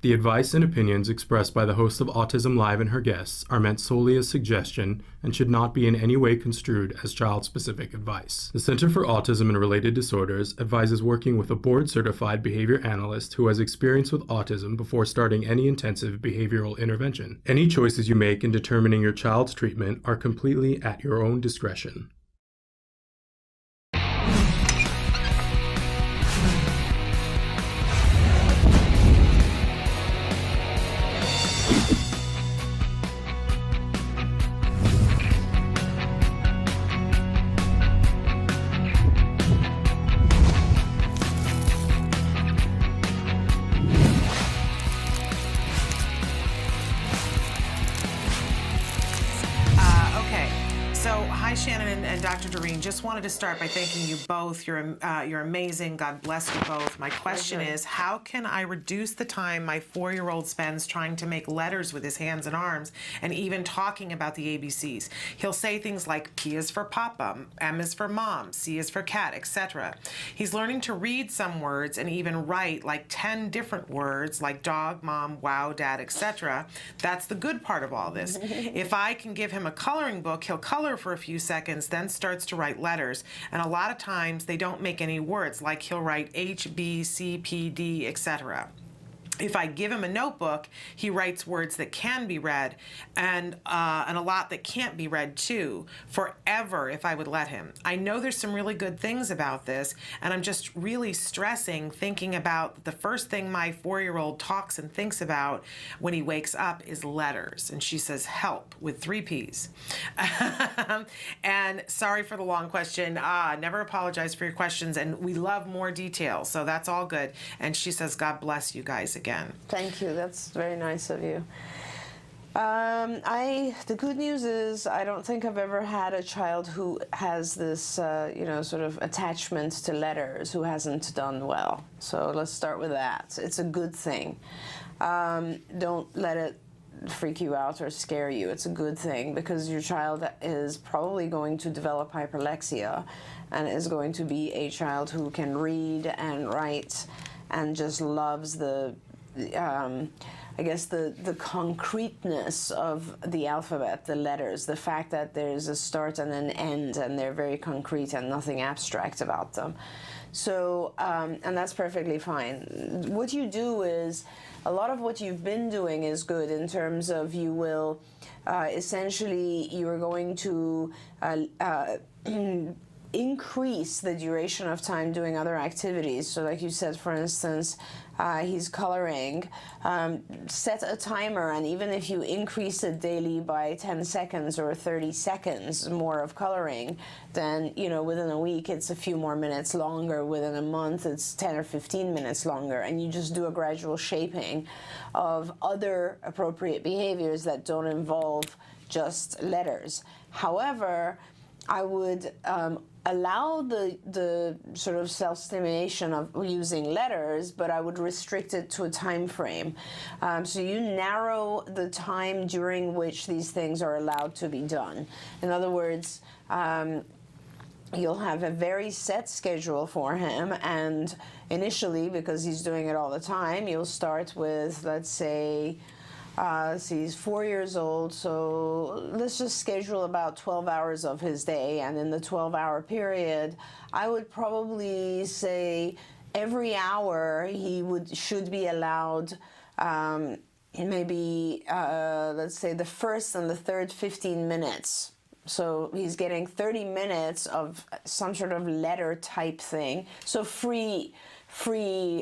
The advice and opinions expressed by the host of Autism Live and her guests are meant solely as suggestion and should not be in any way construed as child-specific advice. The Center for Autism and Related Disorders advises working with a board-certified behavior analyst who has experience with autism before starting any intensive behavioral intervention. Any choices you make in determining your child's treatment are completely at your own discretion. Shannon and Dr. Doreen, just wanted to start by thanking you both. You're amazing. God bless you both. My question is, how can I reduce the time my 4-year-old spends trying to make letters with his hands and arms and even talking about the ABCs? He'll say things like P is for Papa, M is for Mom, C is for Cat, etc. He's learning to read some words and even write like 10 different words like dog, mom, wow, dad, etc. That's the good part of all this. If I can give him a coloring book, he'll color for a few seconds, then starts to write letters. And a lot of times they don't make any words, like he'll write H, B, C, P, D, etc. If I give him a notebook, he writes words that can be read and a lot that can't be read too, forever if I would let him. I know there's some really good things about this, and I'm just really stressing thinking about the first thing my 4-year-old talks and thinks about when he wakes up is letters. And she says help with 3 Ps. And sorry for the long question. Never apologize for your questions, and we love more details, so that's all good. And she says, God bless you guys again. Thank you. That's very nice of you. The good news is I don't think I've ever had a child who has this, sort of attachment to letters who hasn't done well. So let's start with that. It's a good thing. Don't let it freak you out or scare you. It's a good thing because your child is probably going to develop hyperlexia and is going to be a child who can read and write and just loves the concreteness of the alphabet, the letters, the fact that there's a start and an end, and they're very concrete and nothing abstract about them. So, and that's perfectly fine. What you do is, a lot of what you've been doing is good in terms of you will, essentially, you're going to increase the duration of time doing other activities. So like you said, for instance, he's coloring, set a timer, and even if you increase it daily by 10 seconds or 30 seconds more of coloring, then, within a week it's a few more minutes longer, within a month it's 10 or 15 minutes longer, and you just do a gradual shaping of other appropriate behaviors that don't involve just letters. However, I would allow the sort of self-stimulation of using letters, but I would restrict it to a time frame. So you narrow the time during which these things are allowed to be done. In other words, you'll have a very set schedule for him, and initially, because he's doing it all the time, you'll start with, let's say, he's 4 years old, so let's just schedule about 12 hours of his day, and in the 12-hour period, I would probably say every hour he should be allowed maybe, let's say, the first and the third 15 minutes. So he's getting 30 minutes of some sort of letter type thing, so free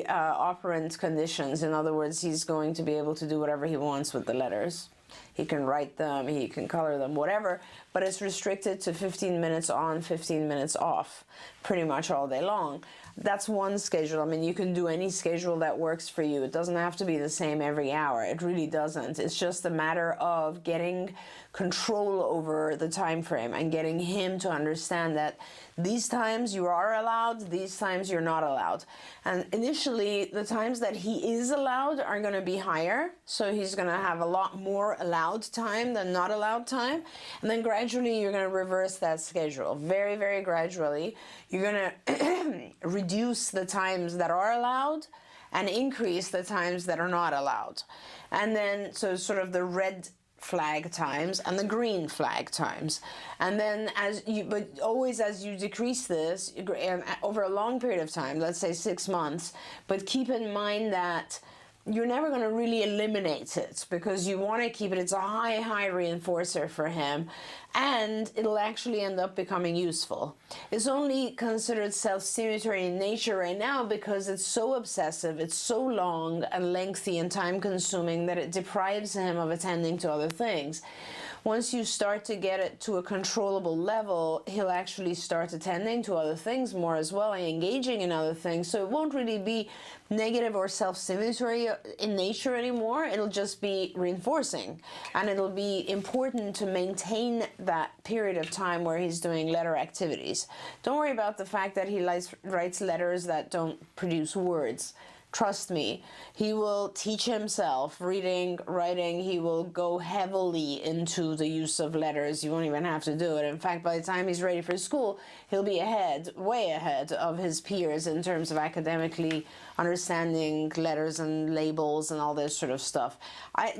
operant conditions. In other words, he's going to be able to do whatever he wants with the letters. He can write them, he can color them, whatever, but it's restricted to 15 minutes on, 15 minutes off, pretty much all day long. That's one schedule. I mean, you can do any schedule that works for you. It doesn't have to be the same every hour. It really doesn't. It's just a matter of getting control over the time frame and getting him to understand that these times you are allowed, these times you're not allowed. And initially, the times that he is allowed are going to be higher, so he's going to have a lot more allowed time than not allowed time. And then gradually, you're going to reverse that schedule. Very, very gradually, you're going to reduce the times that are allowed and increase the times that are not allowed. And then, so sort of the red flag times and the green flag times. And then but always as you decrease this over a long period of time, let's say 6 months, but keep in mind that you're never going to really eliminate it because you want to keep it. It's a high reinforcer for him, and it'll actually end up becoming useful. It's only considered self-stimulatory in nature right now because it's so obsessive, it's so long and lengthy and time-consuming that it deprives him of attending to other things. Once you start to get it to a controllable level, he'll actually start attending to other things more as well and engaging in other things. So it won't really be negative or self-stimulatory in nature anymore. It'll just be reinforcing. And it'll be important to maintain that period of time where he's doing letter activities. Don't worry about the fact that he writes letters that don't produce words. Trust me, he will teach himself reading, writing. He will go heavily into the use of letters. You won't even have to do it. In fact, by the time he's ready for school, he'll be way ahead of his peers in terms of academically understanding letters and labels and all this sort of stuff.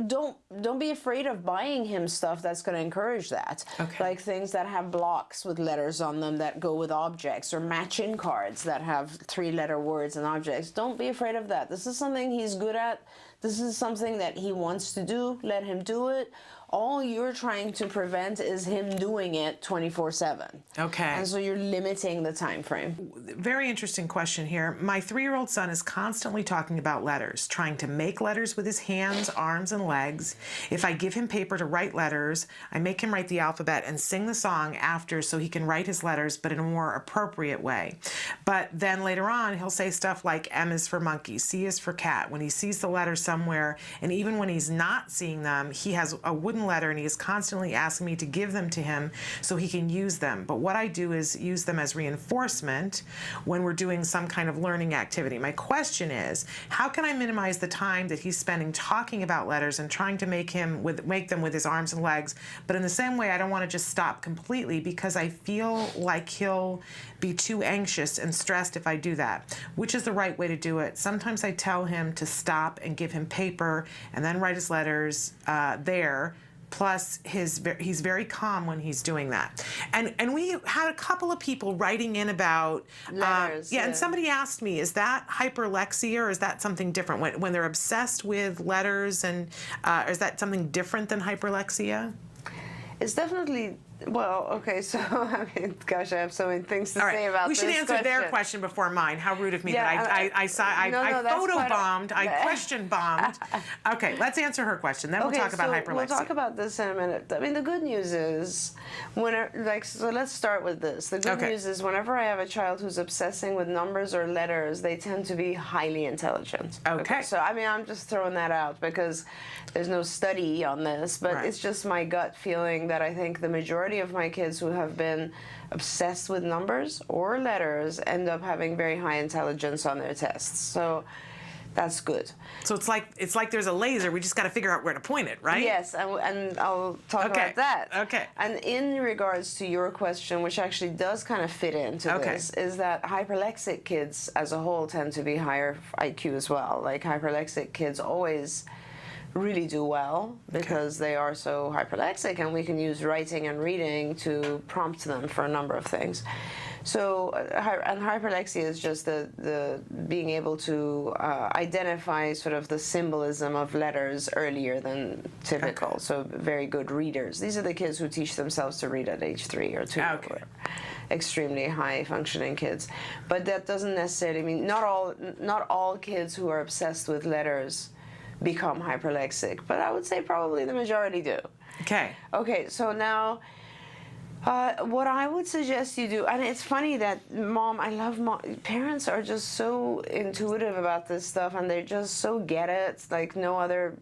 Don't be afraid of buying him stuff that's going to encourage that. Okay. Like things that have blocks with letters on them that go with objects, or matching cards that have 3-letter words and objects. Don't be afraid of that. This is something he's good at. This is something that he wants to do. Let him do it. All you're trying to prevent is him doing it 24/7. Okay. And so you're limiting the time frame. Very interesting question here. My 3-year-old son is constantly talking about letters, trying to make letters with his hands, arms, and legs. If I give him paper to write letters, I make him write the alphabet and sing the song after so he can write his letters, but in a more appropriate way. But then later on, he'll say stuff like M is for monkey, C is for cat, when he sees the letters somewhere, and even when he's not seeing them, he has a wooden letter and he is constantly asking me to give them to him so he can use them. But what I do is use them as reinforcement when we're doing some kind of learning activity. My question is, how can I minimize the time that he's spending talking about letters and trying to make them with his arms and legs, but in the same way I don't want to just stop completely because I feel like he'll be too anxious and stressed if I do that. Which is the right way to do it? Sometimes I tell him to stop and give him paper and then write his letters there. Plus, he's very calm when he's doing that. And we had a couple of people writing in about letters. And somebody asked me, is that hyperlexia or is that something different? When they're obsessed with letters, and is that something different than hyperlexia? It's definitely, well, okay, so, I mean, gosh, I have so many things to say about this. We should answer their question before mine. How rude of me that I photobombed, I question bombed. Okay, let's answer her question. Then we'll talk about hyperlexia. We'll talk about this in a minute. I mean, the good news is, so let's start with this. The good news is whenever I have a child who's obsessing with numbers or letters, they tend to be highly intelligent. Okay. So, I mean, I'm just throwing that out because there's no study on this, but it's just my gut feeling that I think the majority of my kids who have been obsessed with numbers or letters end up having very high intelligence on their tests. So that's good. So it's like there's a laser. We just got to figure out where to point it, right? Yes, and I'll talk about that. Okay. And in regards to your question, which actually does kind of fit into this, is that hyperlexic kids as a whole tend to be higher IQ as well. Like hyperlexic kids always really do well because they are so hyperlexic, and we can use writing and reading to prompt them for a number of things. So, and hyperlexia is just the being able to identify sort of the symbolism of letters earlier than typical. So very good readers. These are the kids who teach themselves to read at age 3 or 2. Extremely high functioning kids. But that doesn't necessarily mean, not all kids who are obsessed with letters become hyperlexic, but I would say probably the majority do. Okay, so now what I would suggest you do, and it's funny that parents are just so intuitive about this stuff, and they just so get it, like no other,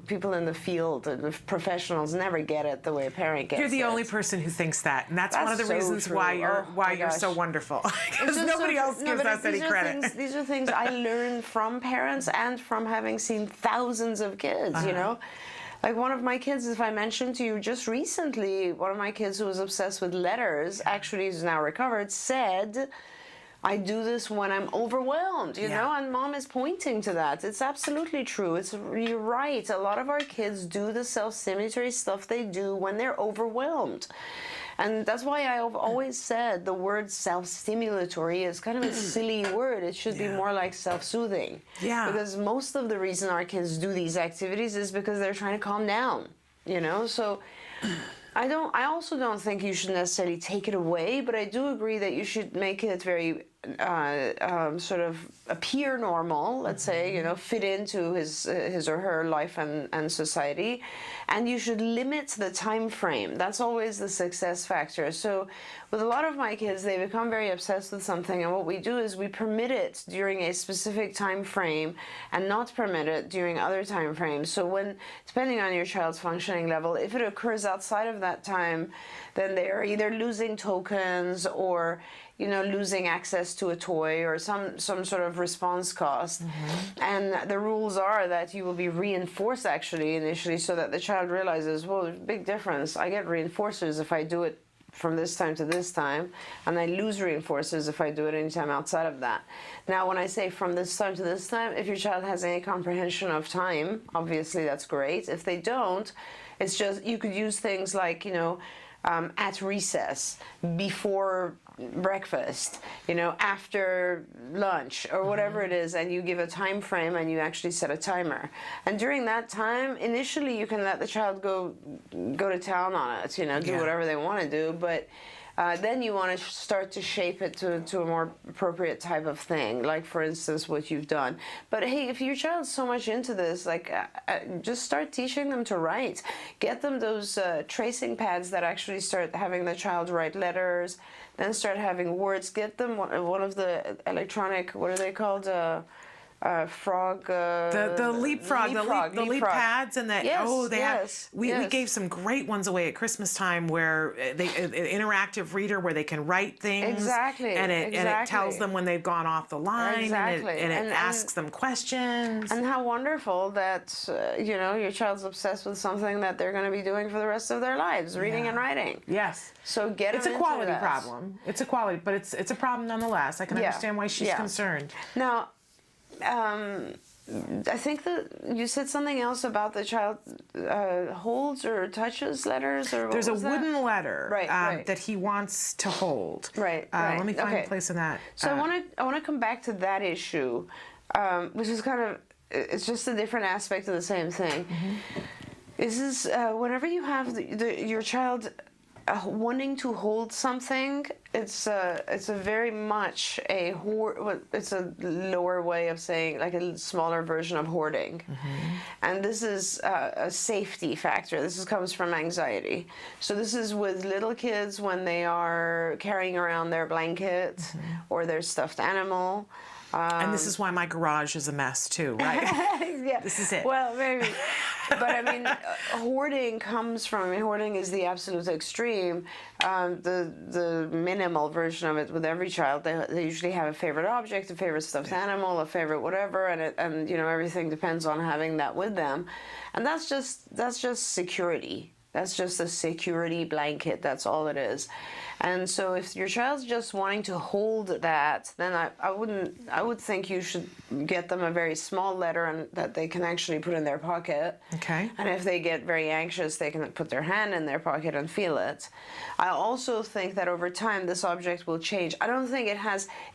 people in the field, the professionals never get it the way a parent gets it. You're the only person who thinks that, and that's one of the reasons why you're so wonderful, because nobody else gives us any credit. These are things I learned from parents and from having seen thousands of kids, Like one of my kids, if I mentioned to you just recently, one of my kids who was obsessed with letters, actually is now recovered, said, I do this when I'm overwhelmed, you Yeah. know, and mom is pointing to that. It's absolutely true. You're right. A lot of our kids do the self-stimulatory stuff they do when they're overwhelmed. And that's why I've always said the word self-stimulatory is kind of a silly word. It should be more like self-soothing. Yeah. Because most of the reason our kids do these activities is because they're trying to calm down, you know? So I also don't think you should necessarily take it away, but I do agree that you should make it very sort of appear normal, let's say, you know, fit into his or her life and society, and you should limit the time frame. That's always the success factor. So with a lot of my kids, they become very obsessed with something, and what we do is we permit it during a specific time frame and not permit it during other time frames. So when, depending on your child's functioning level, if it occurs outside of that time, then they are either losing tokens or, you know, losing access to a toy or some sort of response cost. And the rules are that you will be reinforced actually initially, so that the child realizes, well, there's a big difference. I get reinforcers if I do it from this time to this time, and I lose reinforcers if I do it anytime outside of that. Now, when I say from this time to this time, if your child has any comprehension of time, obviously that's great. If they don't, it's just, you could use things like, you know, at recess, before breakfast, you know, after lunch, or whatever it is, and you give a time frame and you actually set a timer. And during that time, initially you can let the child go to town on it, you know, do whatever they want to do, but then you want to start to shape it to a more appropriate type of thing, like for instance what you've done. But hey, if your child's so much into this, like just start teaching them to write. Get them those tracing pads that actually start having the child write letters, then start having words. Get them one of the electronic, what are they called? Frog. The leapfrog, the leap pads, and that. Yes, we gave some great ones away at Christmas time where they an interactive reader where they can write things. Exactly. And it tells them when they've gone off the line. Exactly. And it asks them questions. And how wonderful that you know, your child's obsessed with something that they're going to be doing for the rest of their lives, reading and writing. Yes. So get It's them a into quality that. problem. It's a quality, but it's a problem nonetheless. I can understand why she's concerned. Now, I think that you said something else about the child holds or touches letters, or what There's a was that? wooden letter Right. that he wants to hold. Right. Let me find a place in that. So I want to come back to that issue, which is kind of, it's just a different aspect of the same thing. Is whenever you have your child wanting to hold something, it's a very much it's a lower way of saying, like a smaller version of hoarding. And this is a safety factor. This comes from anxiety. So this is with little kids when they are carrying around their blanket or their stuffed animal. And this is why my garage is a mess too, right? Yeah. This is it. Well, maybe. But I mean, hoarding comes from, I mean, hoarding is the absolute extreme. The minimal version of it with every child, they usually have a favorite object, a favorite stuffed animal, a favorite whatever, and you know, everything depends on having that with them. And that's just security. That's just a security blanket. That's all it is. And so if your child's just wanting to hold that, then I would think you should get them a very small letter and that they can actually put in their pocket. Okay. And if they get very anxious, they can put their hand in their pocket and feel it. I also think that over time this object will change. I don't think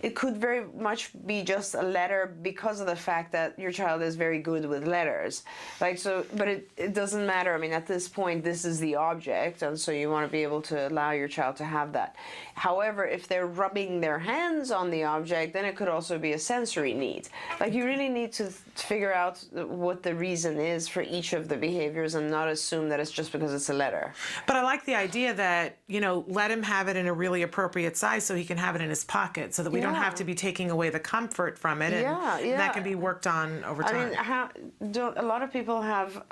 it could very much be just a letter because of the fact that your child is very good with letters. Like, so, but it doesn't matter. I mean, at this point, this is the object, and so you want to be able to allow your child to have that. However, if they're rubbing their hands on the object, then it could also be a sensory need. Like, you really need to figure out what the reason is for each of the behaviors and not assume that it's just because it's a letter. But I like the idea that, you know, let him have it in a really appropriate size so he can have it in his pocket, so that we don't have to be taking away the comfort from it. And that can be worked on over time. I mean, a lot of people have,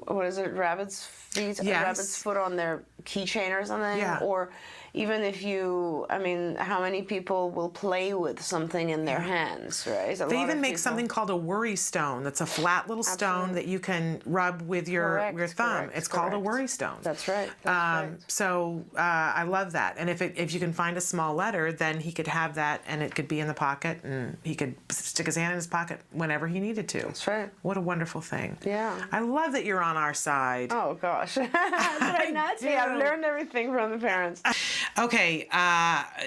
what is it, rabbit's feet a Yes. rabbit's foot on their keychain or something. Yeah. Or even if you, I mean, how many people will play with something in their hands, right? They even make something called a worry stone. That's a flat little stone that you can rub with your thumb. It's called a worry stone. That's right. That's right. So I love that. And if you can find a small letter, then he could have that, and it could be in the pocket, and he could stick his hand in his pocket whenever he needed to. That's right. What a wonderful thing. Yeah. I love that you're on our side. Oh gosh. Did I not see? I've learned everything from the parents. Okay,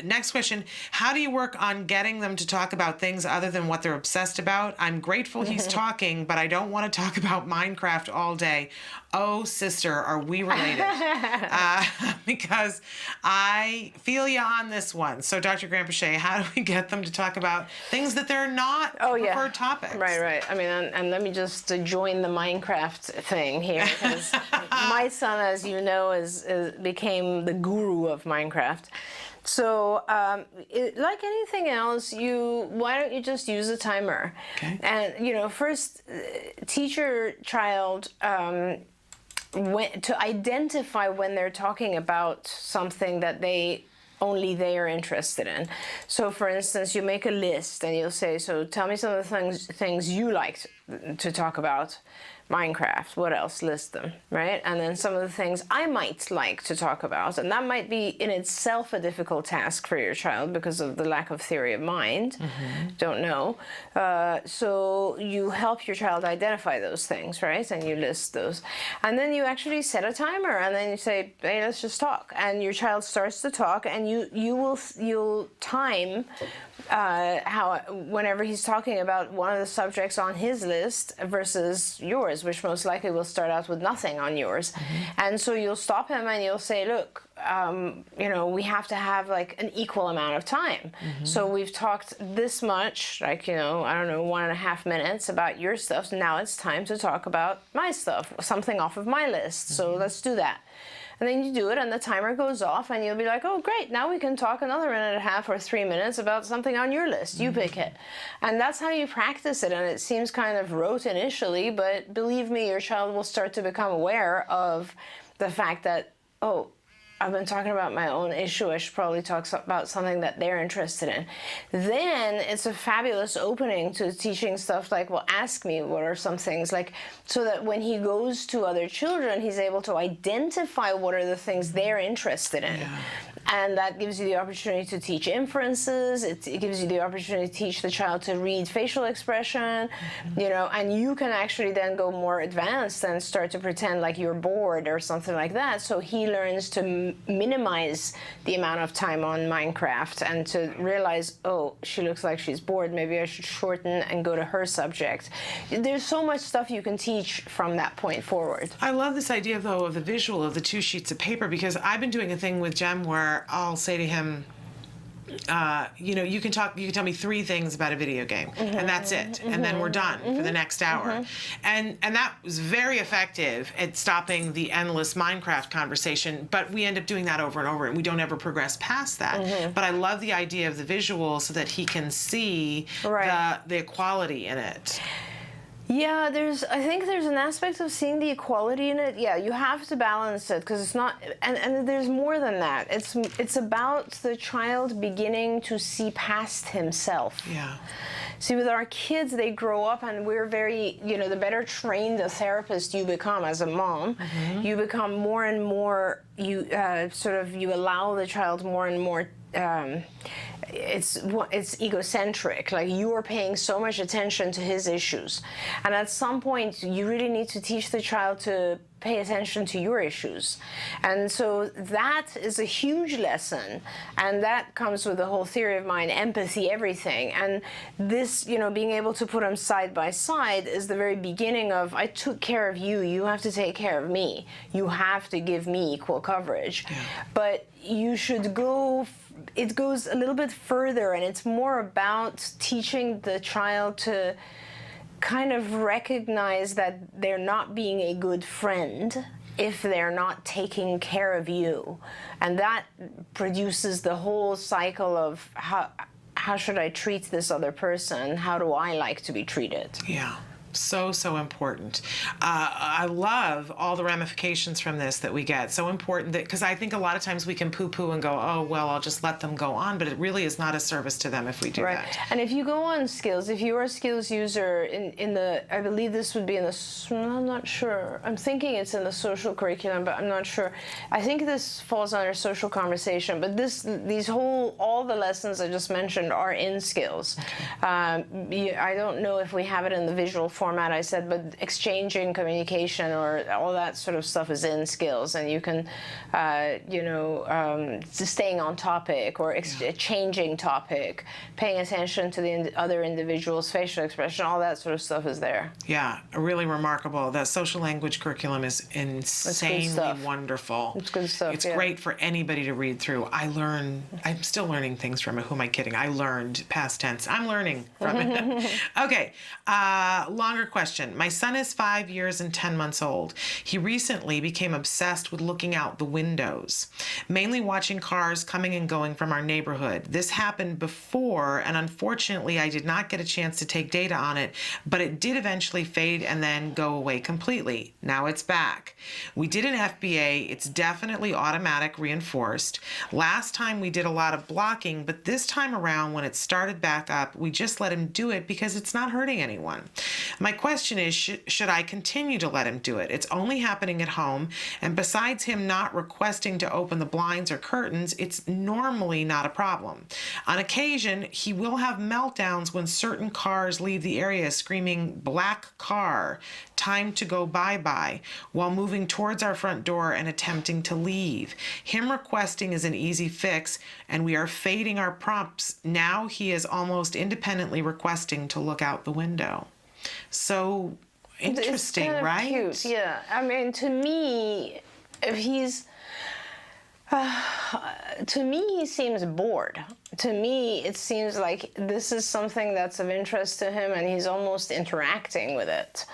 next question. How do you work on getting them to talk about things other than what they're obsessed about? I'm grateful he's talking, but I don't want to talk about Minecraft all day. Oh, sister, are we related? Because I feel you on this one. So, Dr. Grandpichet, how do we get them to talk about things that they're not preferred topics? Right. I mean, and let me just join the Minecraft thing here, because my son, as you know, became the guru of Minecraft. So, like anything else, why don't you just use a timer? Okay. And first, teach your child to identify when they're talking about something that only they are interested in. So, for instance, you make a list and you'll say, "So, tell me some of the things you like to talk about." Minecraft, what else? List them, right? And then some of the things I might like to talk about, and that might be in itself a difficult task for your child because of the lack of theory of mind. Don't know. So you help your child identify those things, right? And you list those. And then you actually set a timer, and then you say, "Hey, let's just talk." And your child starts to talk, and you'll time whenever he's talking about one of the subjects on his list versus yours, which most likely will start out with nothing on yours. And so you'll stop him and you'll say, "Look, we have to have like an equal amount of time. So we've talked this much, like, I don't know, 1.5 minutes about your stuff. So now it's time to talk about my stuff, something off of my list. So let's do that." And then you do it, and the timer goes off, and you'll be like, "Oh, great, now we can talk another 1.5 or 3 minutes about something on your list. You pick it." And that's how you practice it, and it seems kind of rote initially, but believe me, your child will start to become aware of the fact that, "Oh, I've been talking about my own issue. I should probably talk about something that they're interested in." Then it's a fabulous opening to teaching stuff like, "Well, ask me what are some things," like, so that when he goes to other children, he's able to identify what are the things they're interested in. Yeah. And that gives you the opportunity to teach inferences. It gives you the opportunity to teach the child to read facial expression, and you can actually then go more advanced and start to pretend like you're bored or something like that. So he learns to minimize the amount of time on Minecraft and to realize, "Oh, she looks like she's bored. Maybe I should shorten and go to her subject." There's so much stuff you can teach from that point forward. I love this idea, though, of the visual of the 2 sheets of paper, because I've been doing a thing with Jem where I'll say to him, you can tell me 3 things about a video game, and that's it, and then we're done for the next hour. And that was very effective at stopping the endless Minecraft conversation, but we end up doing that over and over, and we don't ever progress past that. But I love the idea of the visual so that he can see the equality in it. Yeah, I think there's an aspect of seeing the equality in it. Yeah, you have to balance it, because it's not, and there's more than that. It's about the child beginning to see past himself. Yeah. See, with our kids, they grow up, and we're very, the better trained a therapist you become as a mom, you become more and more, you allow the child more and more, it's egocentric. Like, you are paying so much attention to his issues, and at some point you really need to teach the child to pay attention to your issues. And so that is a huge lesson, and that comes with the whole theory of mind, empathy, everything. And this, being able to put them side by side is the very beginning of, I took care of you, you have to take care of me, you have to give me equal coverage. But you should it goes a little bit further, and it's more about teaching the child to kind of recognize that they're not being a good friend if they're not taking care of you. And that produces the whole cycle of how should I treat this other person? How do I like to be treated? Yeah. So important. I love all the ramifications from this that we get. So important that, because I think a lot of times we can poo-poo and go, oh, well, I'll just let them go on, but it really is not a service to them if we do that. And if you go on skills, if you're a skills user in the, I believe this would be in the, I'm not sure. I'm thinking it's in the social curriculum, but I'm not sure. I think this falls under social conversation, but all the lessons I just mentioned are in skills. Okay. I don't know if we have it in the visual format I said, but exchanging communication or all that sort of stuff is in skills, and you can, staying on topic or changing topic, paying attention to the other individual's facial expression, all that sort of stuff is there. Yeah, really remarkable. The social language curriculum is insanely wonderful. It's good stuff. It's great for anybody to read through. I'm still learning things from it. Who am I kidding? I learned, past tense. I'm learning from it. Okay, longer question. My son is 5 years and 10 months old. He recently became obsessed with looking out the windows, mainly watching cars coming and going from our neighborhood. This happened before, and unfortunately I did not get a chance to take data on it, but it did eventually fade and then go away completely. Now it's back. We did an FBA. It's definitely automatic reinforced. Last time we did a lot of blocking, but this time around when it started back up, we just let him do it because it's not hurting anyone. My question is, should I continue to let him do it? It's only happening at home, and besides him not requesting to open the blinds or curtains, it's normally not a problem. On occasion, he will have meltdowns when certain cars leave the area screaming, "Black car, time to go bye-bye," while moving towards our front door and attempting to leave. Him requesting is an easy fix, and we are fading our prompts. Now he is almost independently requesting to look out the window. So interesting, it's kind of right? Cute. Yeah. I mean, to me, if he's to me, he seems bored. To me, it seems like this is something that's of interest to him, and he's almost interacting with it.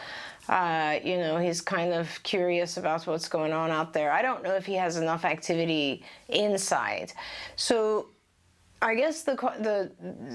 He's kind of curious about what's going on out there. I don't know if he has enough activity inside. So I guess the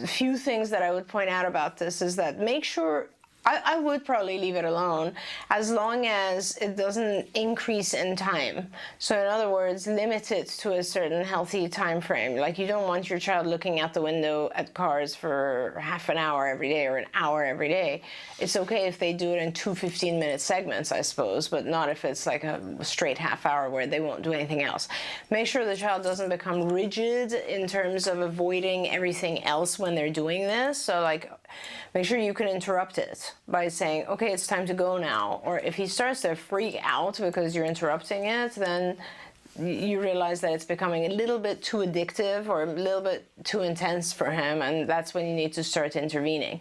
few things that I would point out about this is that make sure, I would probably leave it alone as long as it doesn't increase in time. So in other words, limit it to a certain healthy time frame. Like you don't want your child looking out the window at cars for half an hour every day or an hour every day. It's okay if they do it in 2 15-minute segments, I suppose, but not if it's like a straight half hour where they won't do anything else. Make sure the child doesn't become rigid in terms of avoiding everything else when they're doing this. So like, make sure you can interrupt it by saying, okay, it's time to go now. Or if he starts to freak out because you're interrupting it, then you realize that it's becoming a little bit too addictive or a little bit too intense for him, and that's when you need to start intervening.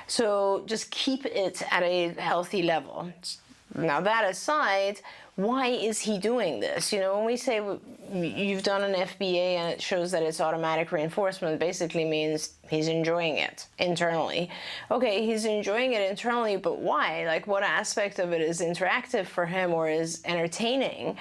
So just keep it at a healthy level. Now that aside, why is he doing this? When we say you've done an FBA and it shows that it's automatic reinforcement, basically means he's enjoying it internally. Okay, he's enjoying it internally, but why? Like, what aspect of it is interactive for him or is entertaining?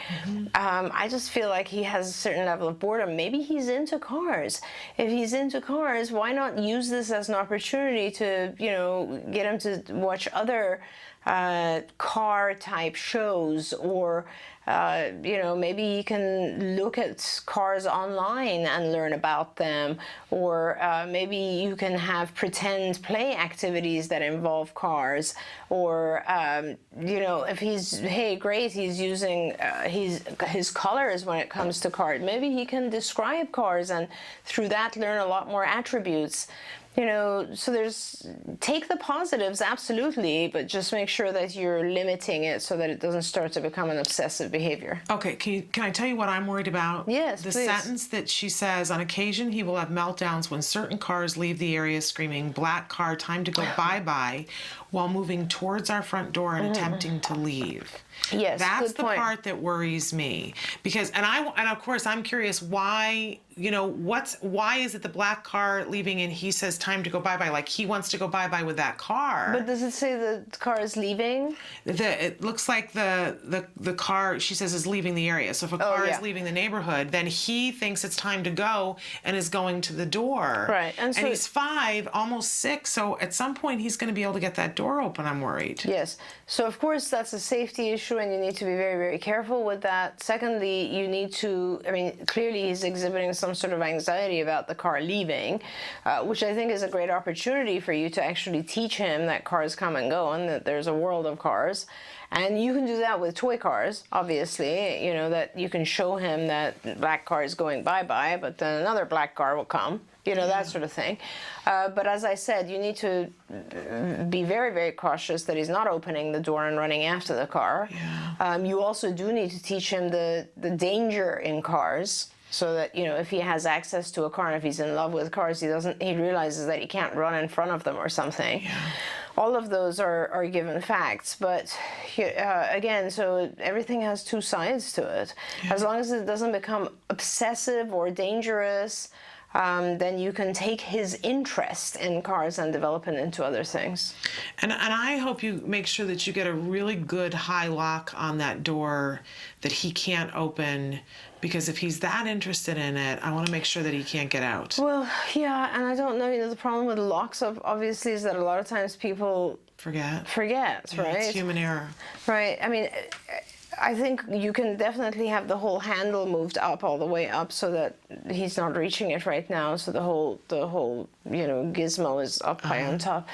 I just feel like he has a certain level of boredom. Maybe he's into cars. If he's into cars, why not use this as an opportunity to, get him to watch other car type shows, or maybe you can look at cars online and learn about them, or maybe you can have pretend play activities that involve cars, or if he's great, he's using his colors when it comes to cars, maybe he can describe cars and through that learn a lot more attributes. So take the positives, absolutely, but just make sure that you're limiting it so that it doesn't start to become an obsessive behavior. Okay, can I tell you what I'm worried about? Yes, the please. Sentence that she says, on occasion he will have meltdowns when certain cars leave the area screaming, "Black car, time to go bye-bye," while moving towards our front door and attempting to leave. Yes, that's good the point. part that worries me, because and of course I'm curious why why is it the black car leaving and he says time to go bye-bye? Like he wants to go bye-bye with that car. But does it say the car is leaving? It looks like the car, she says, is leaving the area. So if a car is leaving the neighborhood, then he thinks it's time to go and is going to the door. Right. And he's 5, almost 6. So at some point he's going to be able to get that door open, I'm worried. Yes. So of course that's a safety issue and you need to be very, very careful with that. Secondly, you need to, clearly he's exhibiting some sort of anxiety about the car leaving, which I think is a great opportunity for you to actually teach him that cars come and go and that there's a world of cars. And you can do that with toy cars, obviously, that you can show him that the black car is going bye-bye, but then another black car will come, that sort of thing. But as I said, you need to be very, very cautious that he's not opening the door and running after the car. Yeah. You also do need to teach him the danger in cars. So that, if he has access to a car and if he's in love with cars, he realizes that he can't run in front of them or something. Yeah. All of those are given facts, but again, so everything has two sides to it. Yeah. As long as it doesn't become obsessive or dangerous, then you can take his interest in cars and develop it into other things. And I hope you make sure that you get a really good high lock on that door that he can't open, because if he's that interested in it, I want to make sure that he can't get out. Well, yeah, and I don't know, the problem with locks, obviously, is that a lot of times people forget, right? It's human error. Right. I think you can definitely have the whole handle moved up, all the way up, so that he's not reaching it right now. So the whole gizmo is up high on top.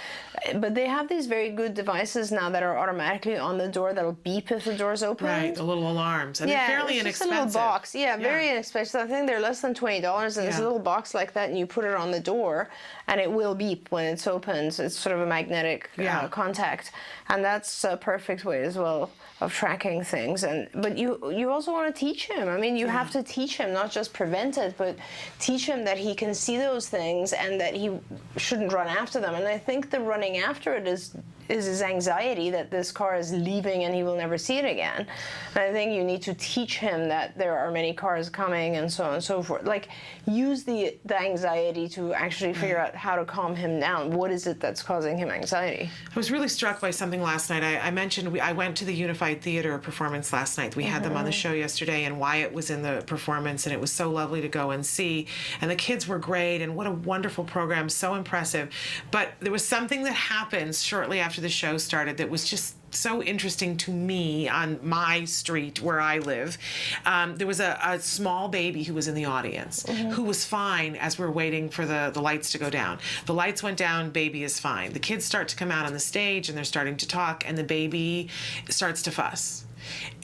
But they have these very good devices now that are automatically on the door that'll beep if the door's open. Right, the little alarms, and they're fairly inexpensive. It's a little box. Yeah, very inexpensive. I think they're less than $20, and there's a little box like that, and you put it on the door, and it will beep when it's opened. So it's sort of a magnetic contact, and that's a perfect way as well of tracking things. But you also want to teach him. You have to teach him, not just prevent it, but teach him that he can see those things and that he shouldn't run after them. And I think the running after it is his anxiety that this car is leaving and he will never see it again. And I think you need to teach him that there are many cars coming and so on and so forth. Like, use the anxiety to actually figure out how to calm him down. What is it that's causing him anxiety? I was really struck by something last night. I mentioned I went to the Unified Theater performance last night. We had them on the show yesterday, and Wyatt was in the performance, and it was so lovely to go and see. And the kids were great, and what a wonderful program, so impressive. But there was something that happened shortly after the show started that was just so interesting to me on my street where I live. There was a small baby who was in the audience who was fine as we're waiting for the lights to go down. The lights went down, baby is fine. The kids start to come out on the stage and they're starting to talk, and the baby starts to fuss.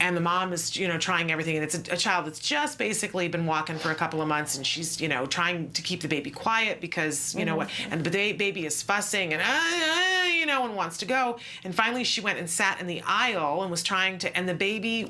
And the mom is, trying everything, and it's a child that's just basically been walking for a couple of months, and she's, trying to keep the baby quiet because, what, and the baby is fussing and, and wants to go. And finally she went and sat in the aisle and was trying to, and the baby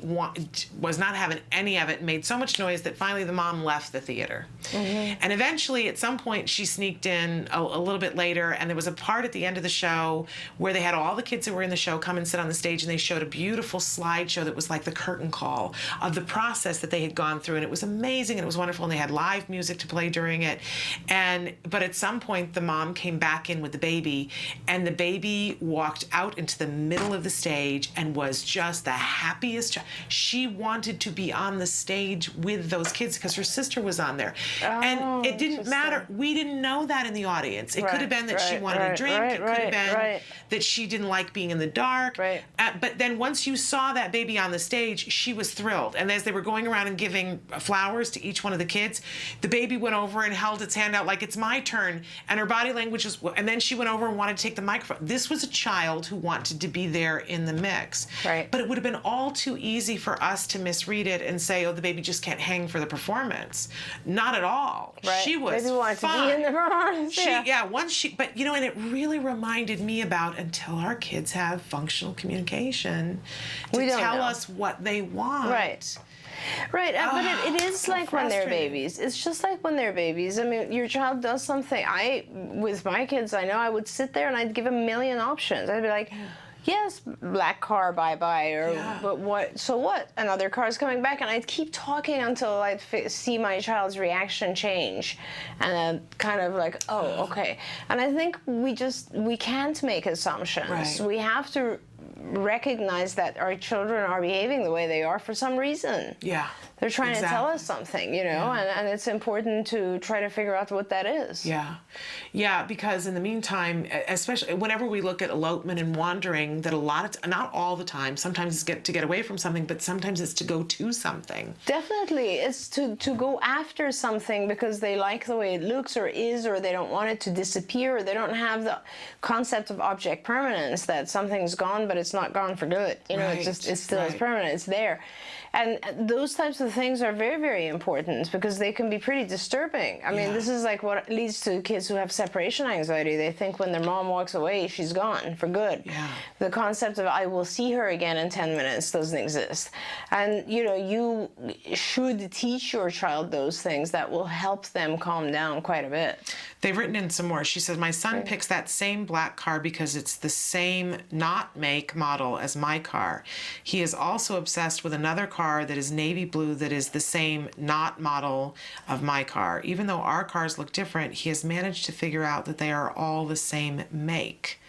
was not having any of it, and made so much noise that finally the mom left the theater. And eventually at some point she sneaked in a little bit later, and there was a part at the end of the show where they had all the kids who were in the show come and sit on the stage, and they showed a beautiful slideshow that was like the curtain call of the process that they had gone through, and it was amazing and it was wonderful, and they had live music to play during it. But at some point the mom came back in with the baby, and the baby walked out into the middle of the stage and was just the happiest child. She wanted to be on the stage with those kids because her sister was on there. And it didn't matter. We didn't know that in the audience. It could have been that she wanted a drink. It could have been that she didn't like being in the dark. But then once you saw that baby on the stage, she was thrilled. And as they were going around and giving flowers to each one of the kids, the baby went over and held its hand out like, it's my turn. And her body language was, and then she went over and wanted to take the microphone. This was a child who wanted to be there in the mix. But it would have been all too easy for us to misread it and say, oh, the baby just can't hang for the performance. Not at all. She was Baby wanted fine. to be in the performance. Once she, but and it really reminded me about until our kids have functional communication to tell us what they want. But it is so like when they're frustrating. babies. It's just like when they're babies. I mean, your child does something. With my kids, I know I would sit there and I'd give a million options. I'd be like, yes, black car, bye-bye, or Yeah. but what, so what? Another car's coming back, and I'd keep talking until I'd see my child's reaction change, and then kind of like, oh, okay. And I think we can't make assumptions. Right. We have to recognize that our children are behaving the way they are for some reason. Yeah. They're trying to tell exactly. us something, you know, and it's important to try to figure out what that is. Yeah. Yeah, because in the meantime, especially whenever we look at elopement and wandering, that a lot of, not all the time, sometimes it's to get away from something, but sometimes it's to go to something. Definitely. It's to go after something because they like the way it looks or is, or they don't want it to disappear, or they don't have the concept of object permanence, that something's gone, but it's not gone for good. You know, Right, it still is right. permanent. It's there. And those types of things are very, very important because they can be pretty disturbing. I mean, Yeah. this is like what leads to kids who have separation anxiety. They think when their mom walks away, she's gone for good. Yeah. The concept of I will see her again in 10 minutes doesn't exist. And, you know, you should teach your child those things that will help them calm down quite a bit. They've written in some more. She says, my son Okay. picks that same black car because it's the same not make model as my car. He is also obsessed with another car that is navy blue that is the same not model of my car. Even though our cars look different, he has managed to figure out that they are all the same make.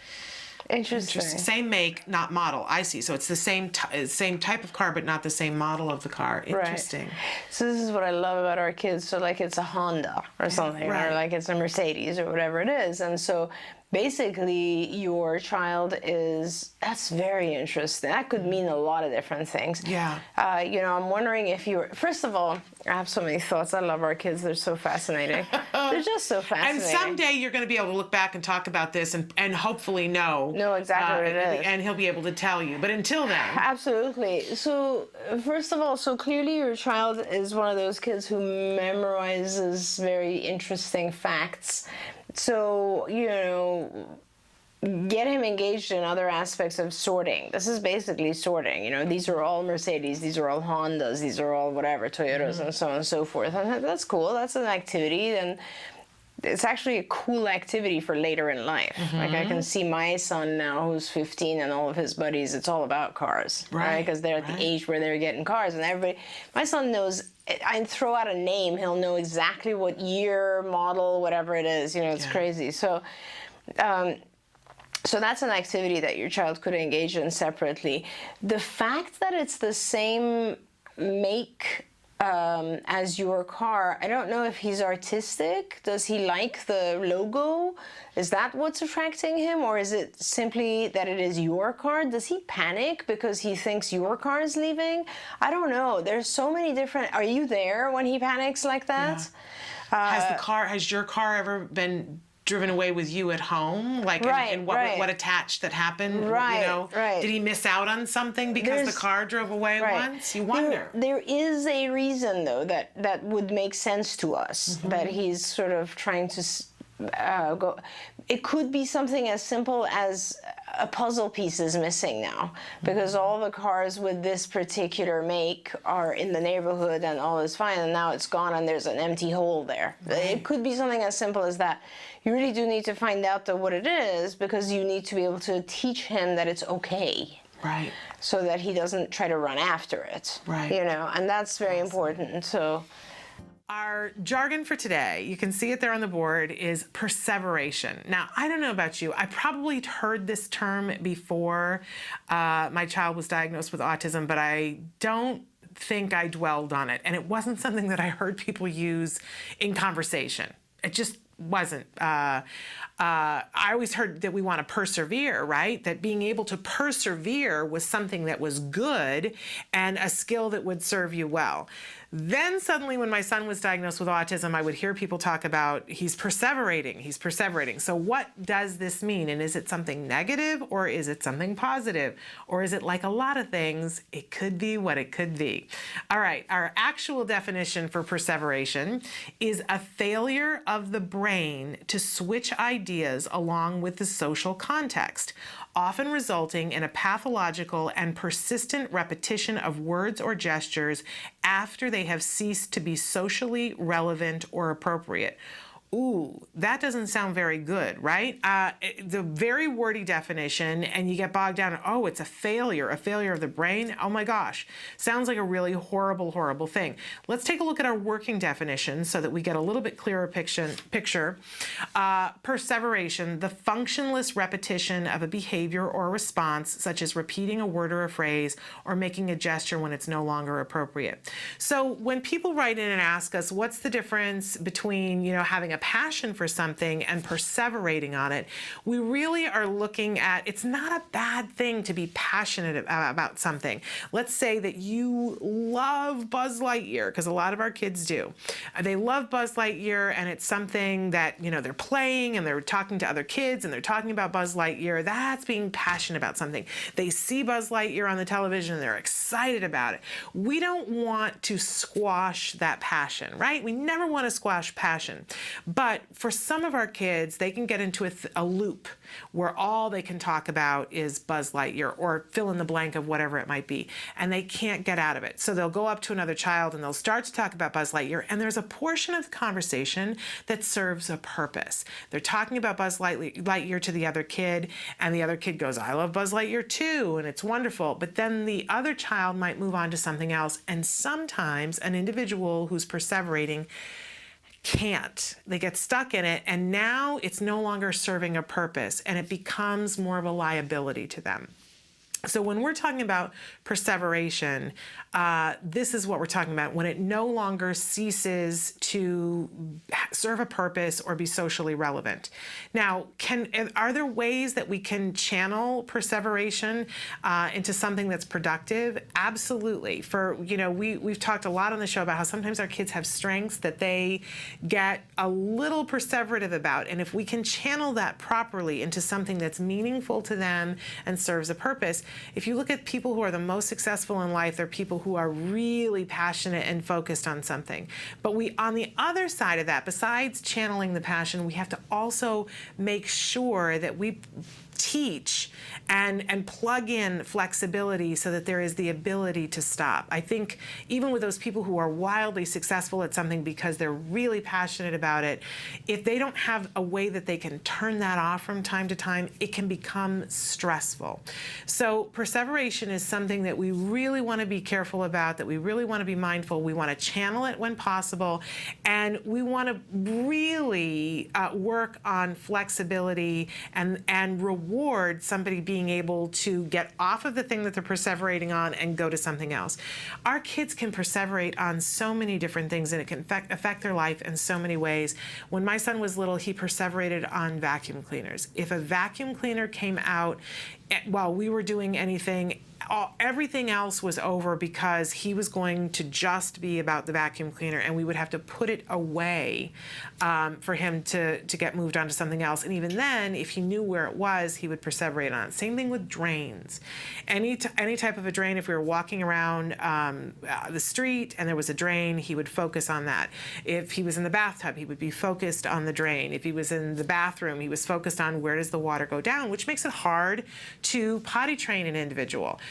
Interesting. Same make, not model. I see. So it's the same type of car, but not the same model of the car. Interesting. Right. So this is what I love about our kids. So like it's a Honda or something, Right. or like it's a Mercedes or whatever it is. And so basically your child is, that's very interesting. That could mean a lot of different things. Yeah. You know, I'm wondering if you're, first of all, I have so many thoughts. I love our kids. They're so fascinating. They're just so And fascinating. someday you're going to be able to look back and talk about this and hopefully know exactly what it is. And he'll be able to tell you. But until then, Absolutely. So, first of all, so clearly your child is one of those kids who memorizes very interesting facts. So, you know, get him engaged in other aspects of sorting. This is basically sorting. You know, these are all Mercedes, these are all Hondas, these are all whatever, Toyotas, and so on and so forth. And that's cool. That's an activity. And it's actually a cool activity for later in life. Like I can see my son now who's 15 and all of his buddies, it's all about cars, right? Because they're at the age where they're getting cars, and everybody, my son knows, I throw out a name, he'll know exactly what year, model, whatever it is, you know, it's crazy. So, so that's an activity that your child could engage in separately. The fact that it's the same make as your car, I don't know if he's artistic. Does he like the logo? Is that what's attracting him? Or is it simply that it is your car? Does he panic because he thinks your car is leaving? I don't know. There's so many different... Are you there when he panics like that? Yeah. Has your car ever been driven away with you at home? Like, and what attached that happened? Right, you know? right. Did he miss out on something because the car drove away once? You wonder. There is a reason, though, that would make sense to us, that he's sort of trying to go. It could be something as simple as a puzzle piece is missing now, because all the cars with this particular make are in the neighborhood and all is fine, and now it's gone and there's an empty hole there. It could be something as simple as that. You really do need to find out though what it is, because you need to be able to teach him that it's okay. Right. So that he doesn't try to run after it. Right. You know, and that's very important. So our jargon for today, you can see it there on the board, is perseveration. Now, I don't know about you. I probably heard this term before my child was diagnosed with autism, but I don't think I dwelled on it. And it wasn't something that I heard people use in conversation. It just wasn't. I always heard that we want to persevere, right? That being able to persevere was something that was good and a skill that would serve you well. Then suddenly when my son was diagnosed with autism, I would hear people talk about he's perseverating, he's perseverating. So what does this mean? And is it something negative or is it something positive? Or is it like a lot of things, it could be what it could be? All right, our actual definition for perseveration is a failure of the brain to switch ideas along with the social context, often resulting in a pathological and persistent repetition of words or gestures after they have ceased to be socially relevant or appropriate. Ooh, that doesn't sound very good, right? The very wordy definition, and you get bogged down in, oh, it's a failure of the brain. Oh my gosh, sounds like a really horrible, horrible thing. Let's take a look at our working definition so that we get a little bit clearer picture. Perseveration, the functionless repetition of a behavior or response, such as repeating a word or a phrase or making a gesture when it's no longer appropriate. So when people write in and ask us, what's the difference between, having a passion for something and perseverating on it, we really are looking at, it's not a bad thing to be passionate about something. Let's say that you love Buzz Lightyear, because a lot of our kids do. They love Buzz Lightyear, and it's something that, they're playing and they're talking to other kids and they're talking about Buzz Lightyear. That's being passionate about something. They see Buzz Lightyear on the television and they're excited about it. We don't want to squash that passion, right? We never want to squash passion. But for some of our kids, they can get into a loop where all they can talk about is Buzz Lightyear or fill in the blank of whatever it might be, and they can't get out of it. So they'll go up to another child and they'll start to talk about Buzz Lightyear, and there's a portion of the conversation that serves a purpose. They're talking about Buzz Lightyear to the other kid, and the other kid goes, I love Buzz Lightyear too, and it's wonderful. But then the other child might move on to something else, and sometimes an individual who's perseverating can't. They get stuck in it, and now it's no longer serving a purpose, and it becomes more of a liability to them. So when we're talking about perseveration, this is what we're talking about, when it no longer ceases to serve a purpose or be socially relevant. Now, are there ways that we can channel perseveration into something that's productive? Absolutely. We've talked a lot on the show about how sometimes our kids have strengths that they get a little perseverative about, and if we can channel that properly into something that's meaningful to them and serves a purpose. If you look at people who are the most successful in life, they're people who are really passionate and focused on something. But on the other side of that, besides channeling the passion, we have to also make sure that we teach and plug in flexibility so that there is the ability to stop. I think even with those people who are wildly successful at something because they're really passionate about it, if they don't have a way that they can turn that off from time to time, it can become stressful. So perseveration is something that we really want to be careful about, that we really want to be mindful. We want to channel it when possible, and we want to really work on flexibility and reward somebody being able to get off of the thing that they're perseverating on and go to something else. Our kids can perseverate on so many different things, and it can affect their life in so many ways. When my son was little, he perseverated on vacuum cleaners. If a vacuum cleaner came out while we were doing anything, everything else was over, because he was going to just be about the vacuum cleaner, and we would have to put it away for him to get moved on to something else. And even then, if he knew where it was, he would perseverate on it. Same thing with drains. Any type of a drain, if we were walking around the street and there was a drain, he would focus on that. If he was in the bathtub, he would be focused on the drain. If he was in the bathroom, he was focused on where does the water go down, which makes it hard to potty train an individual.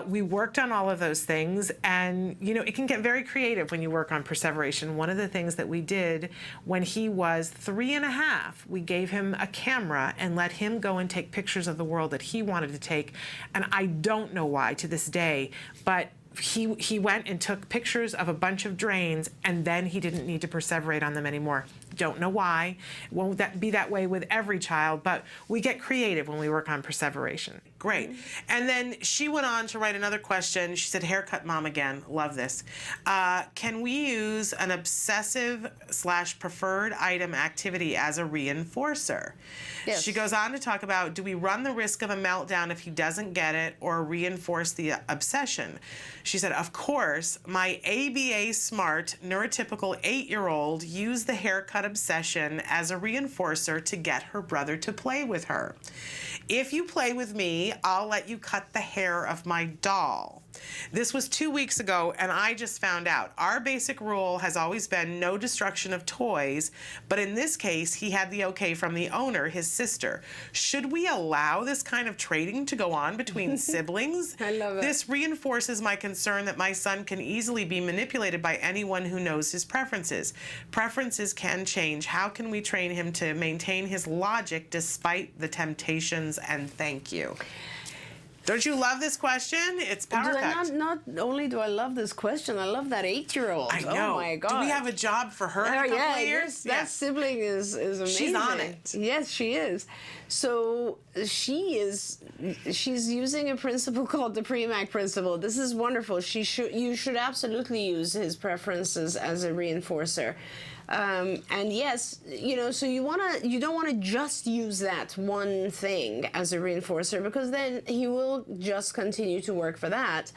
We worked on all of those things, and it can get very creative when you work on perseveration. One of the things that we did when he was 3.5, we gave him a camera and let him go and take pictures of the world that he wanted to take. And I don't know why to this day, but he went and took pictures of a bunch of drains, and then he didn't need to perseverate on them anymore. Don't know why. Won't that be that way with every child, but we get creative when we work on perseveration. Great. And then she went on to write another question. She said, haircut mom again. Love this. Can we use an obsessive/preferred item activity as a reinforcer? Yes. She goes on to talk about, do we run the risk of a meltdown if he doesn't get it, or reinforce the obsession? She said, of course, my ABA smart, neurotypical 8-year-old used the haircut obsession as a reinforcer to get her brother to play with her. If you play with me, I'll let you cut the hair of my doll. This was 2 weeks ago, and I just found out. Our basic rule has always been no destruction of toys, but in this case, he had the okay from the owner, his sister. Should we allow this kind of trading to go on between siblings? I love it. This reinforces my concern that my son can easily be manipulated by anyone who knows his preferences. Preferences can change. How can we train him to maintain his logic despite the temptations? And thank you. Don't you love this question? It's power packed. Not only do I love this question, I love that 8-year-old. I know. Oh my God. Do we have a job for her in a couple of years? That sibling is amazing. She's on it. Yes, she is. So she's using a principle called the Premack principle. This is wonderful. You should absolutely use his preferences as a reinforcer. And yes, so you don't want to just use that one thing as a reinforcer, because then he will just continue to work for that.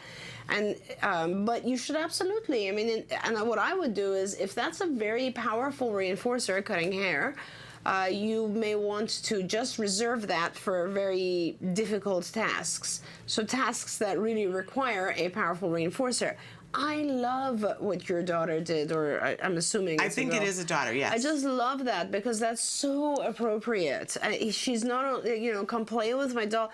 And but you should absolutely, and what I would do is, if that's a very powerful reinforcer, cutting hair, you may want to just reserve that for very difficult tasks. So tasks that really require a powerful reinforcer. I love what your daughter did, or I'm assuming I think it is a daughter, yes. I just love that, because that's so appropriate. She's not, come play with my doll.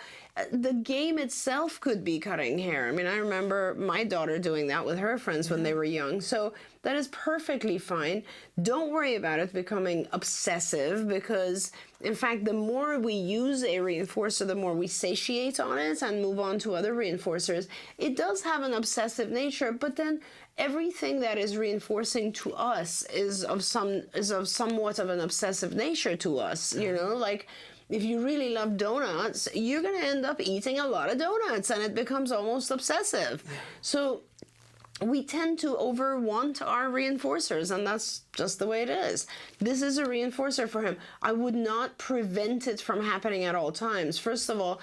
The game itself could be cutting hair. I remember my daughter doing that with her friends when they were young. So that is perfectly fine. Don't worry about it becoming obsessive, because, in fact, the more we use a reinforcer, the more we satiate on it and move on to other reinforcers. It does have an obsessive nature, but then everything that is reinforcing to us is of somewhat of an obsessive nature to us. Like, if you really love donuts, you're going to end up eating a lot of donuts, and it becomes almost obsessive. Yeah. So we tend to want our reinforcers, and that's just the way it is. This is a reinforcer for him. I would not prevent it from happening at all times, first of all.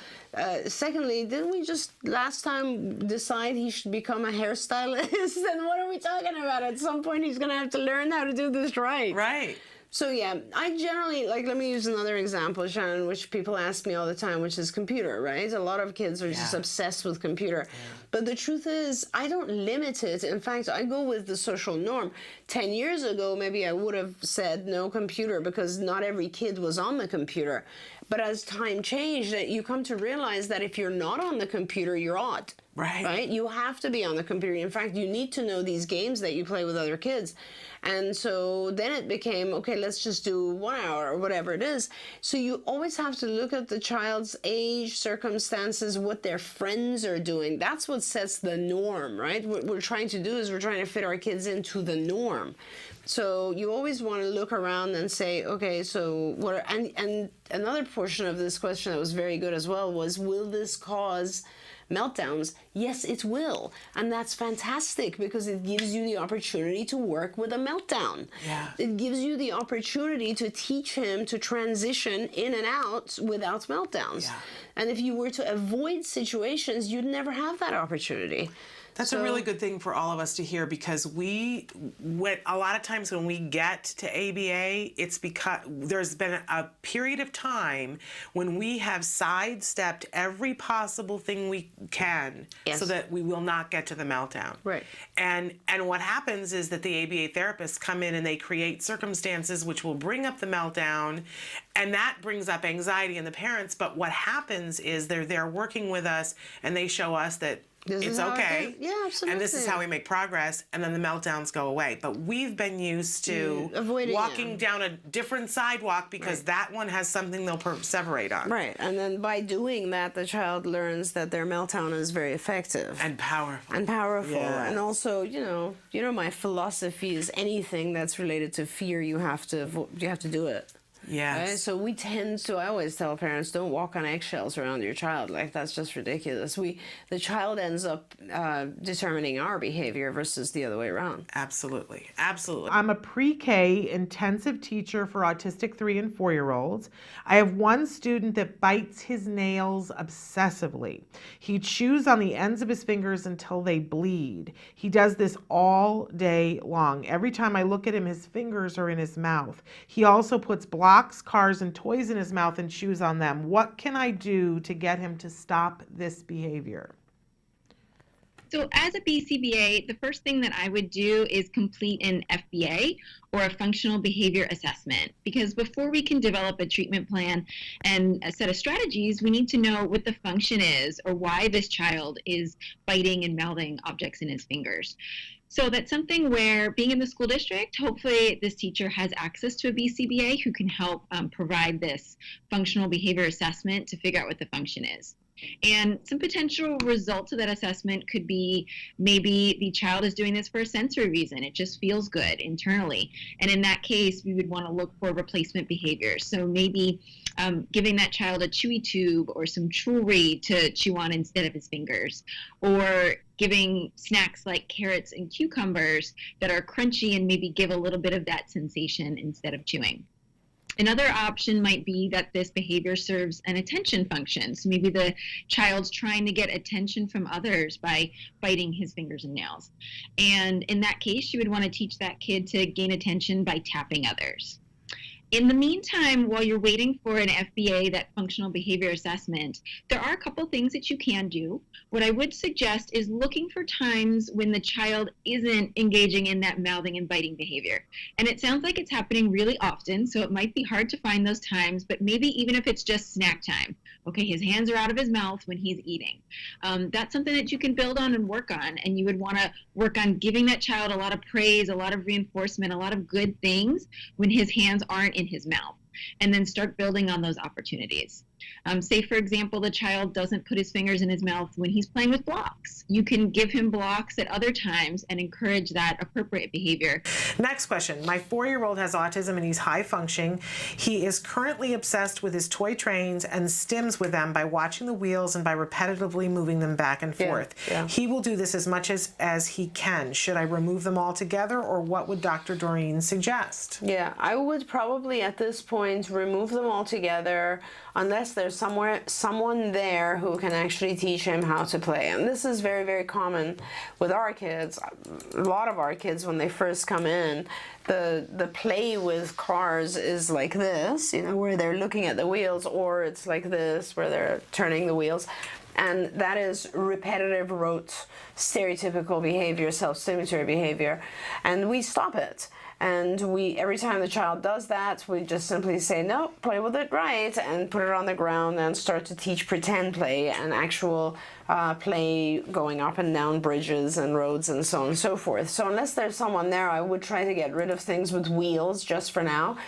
Secondly, didn't we just last time decide he should become a hairstylist? And what are we talking about? At some point, he's going to have to learn how to do this right. Right. So yeah, I generally, let me use another example, Shannon, which people ask me all the time, which is computer, right? A lot of kids are just obsessed with computer. Yeah. But the truth is, I don't limit it. In fact, I go with the social norm. 10 years ago, maybe I would have said no computer, because not every kid was on the computer. But as time changed, you come to realize that if you're not on the computer, you're odd. Right? You have to be on the computer. In fact, you need to know these games that you play with other kids. And so then it became, okay, let's just do 1 hour or whatever it is. So you always have to look at the child's age, circumstances, what their friends are doing. That's what sets the norm, right? What we're trying to do is we're trying to fit our kids into the norm. So you always want to look around and say, okay, so what? And another portion of this question that was very good as well was, will this cause meltdowns? Yes, it will. And that's fantastic, because it gives you the opportunity to work with a meltdown. Yeah. It gives you the opportunity to teach him to transition in and out without meltdowns. Yeah. And if you were to avoid situations, you'd never have that opportunity. That's a really good thing for all of us to hear, because a lot of times when we get to ABA, it's because there's been a period of time when we have sidestepped every possible thing we can so that we will not get to the meltdown. Right. And what happens is that the ABA therapists come in and they create circumstances which will bring up the meltdown, and that brings up anxiety in the parents. But what happens is they're there working with us, and they show us that it's okay. Yeah, absolutely. And this is how we make progress, and then the meltdowns go away. But we've been used to walking down a different sidewalk, because that one has something they'll perseverate on. Right, and then by doing that, the child learns that their meltdown is very effective. And powerful. Yes. And also, my philosophy is anything that's related to fear, you have to do it. Yes. Right? So we tend to, I always tell parents, don't walk on eggshells around your child. Like, that's just ridiculous. The child ends up determining our behavior versus the other way around. Absolutely. Absolutely. I'm a pre-K intensive teacher for autistic 3 and 4-year-olds. I have one student that bites his nails obsessively. He chews on the ends of his fingers until they bleed. He does this all day long. Every time I look at him, his fingers are in his mouth. He also puts blocks, cars, and toys in his mouth and chews on them. What can I do to get him to stop this behavior? So as a BCBA, the first thing that I would do is complete an FBA, or a functional behavior assessment, because before we can develop a treatment plan and a set of strategies, we need to know what the function is or why this child is biting and mouthing objects in his fingers. So that's something where, being in the school district, hopefully this teacher has access to a BCBA who can help provide this functional behavior assessment to figure out what the function is. And some potential results of that assessment could be, maybe the child is doing this for a sensory reason. It just feels good internally. And in that case, we would want to look for replacement behaviors. So maybe giving that child a chewy tube or some jewelry to chew on instead of his fingers, or giving snacks like carrots and cucumbers that are crunchy and maybe give a little bit of that sensation instead of chewing. Another option might be that this behavior serves an attention function. So maybe the child's trying to get attention from others by biting his fingers and nails. And in that case, you would want to teach that kid to gain attention by tapping others. In the meantime, while you're waiting for an FBA, that functional behavior assessment, there are a couple things that you can do. What I would suggest is looking for times when the child isn't engaging in that mouthing and biting behavior. And it sounds like it's happening really often, so it might be hard to find those times, but maybe even if it's just snack time. Okay, his hands are out of his mouth when he's eating. That's something that you can build on and work on, and you would want to work on giving that child a lot of praise, a lot of reinforcement, a lot of good things when his hands aren't in his mouth, and then start building on those opportunities. Say, for example, the child doesn't put his fingers in his mouth when he's playing with blocks. You can give him blocks at other times and encourage that appropriate behavior. Next question. My 4-year-old has autism and he's high functioning. He is currently obsessed with his toy trains and stims with them by watching the wheels and by repetitively moving them back and forth. Yeah. He will do this as much as he can. Should I remove them altogether, or what would Dr. Doreen suggest? Yeah, I would probably at this point remove them altogether, unless there's someone there who can actually teach him how to play. And this is very, very common with our kids. A lot of our kids, when they first come in, the play with cars is like this, where they're looking at the wheels, or it's like this, where they're turning the wheels. And that is repetitive, rote, stereotypical behavior, self-stimulatory behavior. And we stop it. And every time the child does that, we just simply say, no, play with it right, and put it on the ground and start to teach pretend play and actual play going up and down bridges and roads and so on and so forth. So unless there's someone there, I would try to get rid of things with wheels just for now.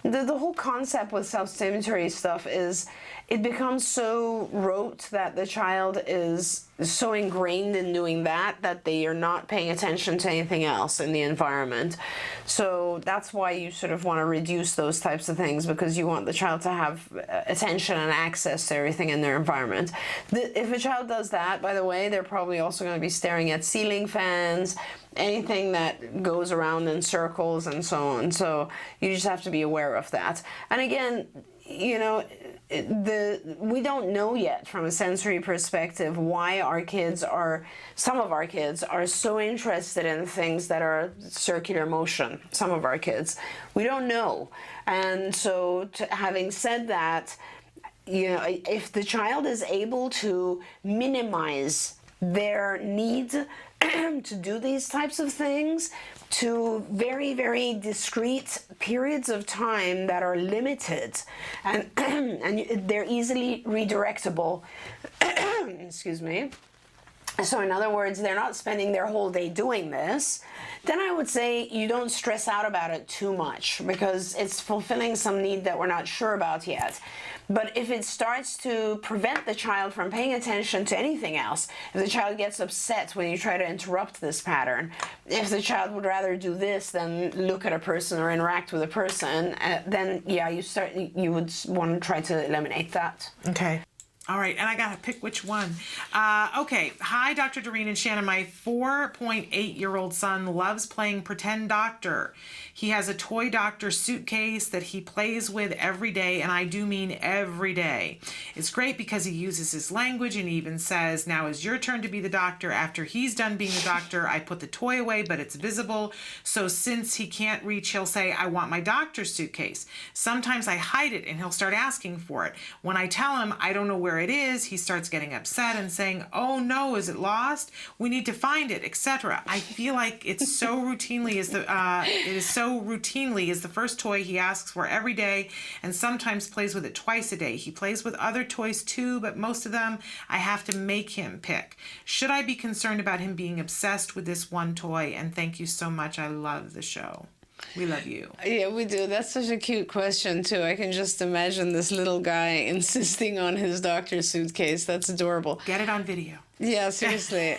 The whole concept with self-stimulatory stuff is it becomes so rote that the child is so ingrained in doing that they are not paying attention to anything else in the environment. So that's why you sort of want to reduce those types of things, because you want the child to have attention and access to everything in their environment. If a child does that, by the way, they're probably also going to be staring at ceiling fans, anything that goes around in circles and so on. So you just have to be aware of that. And again, we don't know yet from a sensory perspective why some of our kids are so interested in things that are circular motion. Some of our kids, we don't know. And so having said that, if the child is able to minimize their need to do these types of things to very, very discrete periods of time that are limited and they're easily redirectable. Excuse me. So in other words, they're not spending their whole day doing this, then I would say you don't stress out about it too much, because it's fulfilling some need that we're not sure about yet. But if it starts to prevent the child from paying attention to anything else, if the child gets upset when you try to interrupt this pattern, if the child would rather do this than look at a person or interact with a person, then yeah, you would want to try to eliminate that. Okay. All right, and I gotta pick which one. Okay, hi, Dr. Doreen and Shannon. My 4.8-year-old son loves playing pretend doctor. He has a toy doctor suitcase that he plays with every day, and I do mean every day. It's great because he uses his language and he even says, now is your turn to be the doctor. After he's done being the doctor, I put the toy away, but it's visible. So since he can't reach, he'll say, I want my doctor's suitcase. Sometimes I hide it and he'll start asking for it. When I tell him I don't know where where it is, he starts getting upset and saying, "Oh no, is it lost? We need to find it," etc. I feel like it's so routinely is the first toy he asks for every day, and sometimes plays with it twice a day. He plays with other toys too, but most of them I have to make him pick. Should I be concerned about him being obsessed with this one toy? And thank you so much. I love the show. We love you. Yeah, we do. That's such a cute question, too. I can just imagine this little guy insisting on his doctor's suitcase. That's adorable. Get it on video. Yeah, seriously.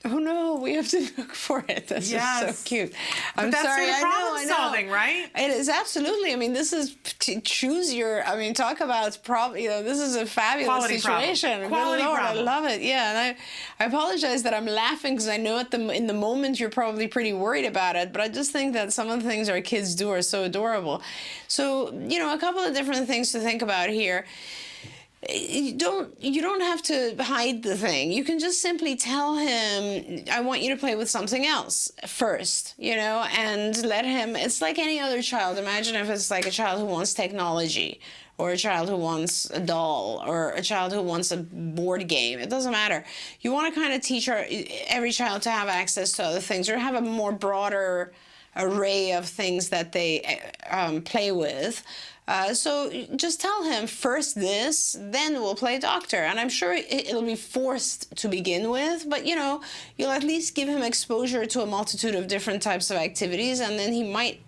Oh no, we have to look for it. That's just so cute. I'm that's sorry. sort of I problem know. solving, right? It is absolutely. I mean, this is choose your. I mean, talk about this is a fabulous Quality situation. problem. Quality Good Lord, problem. I love it. Yeah, and I apologize that I'm laughing because I know in the moment you're probably pretty worried about it. But I just think that some of the things our kids do are so adorable. So a couple of different things to think about here. You don't have to hide the thing. You can just simply tell him, I want you to play with something else first, and let him. It's like any other child. Imagine if it's like a child who wants technology, or a child who wants a doll, or a child who wants a board game. It doesn't matter. You want to kind of teach every child to have access to other things, or have a more broader array of things that they play with. So just tell him first this, then we'll play doctor. And I'm sure it'll be forced to begin with, but you'll at least give him exposure to a multitude of different types of activities, and then he might,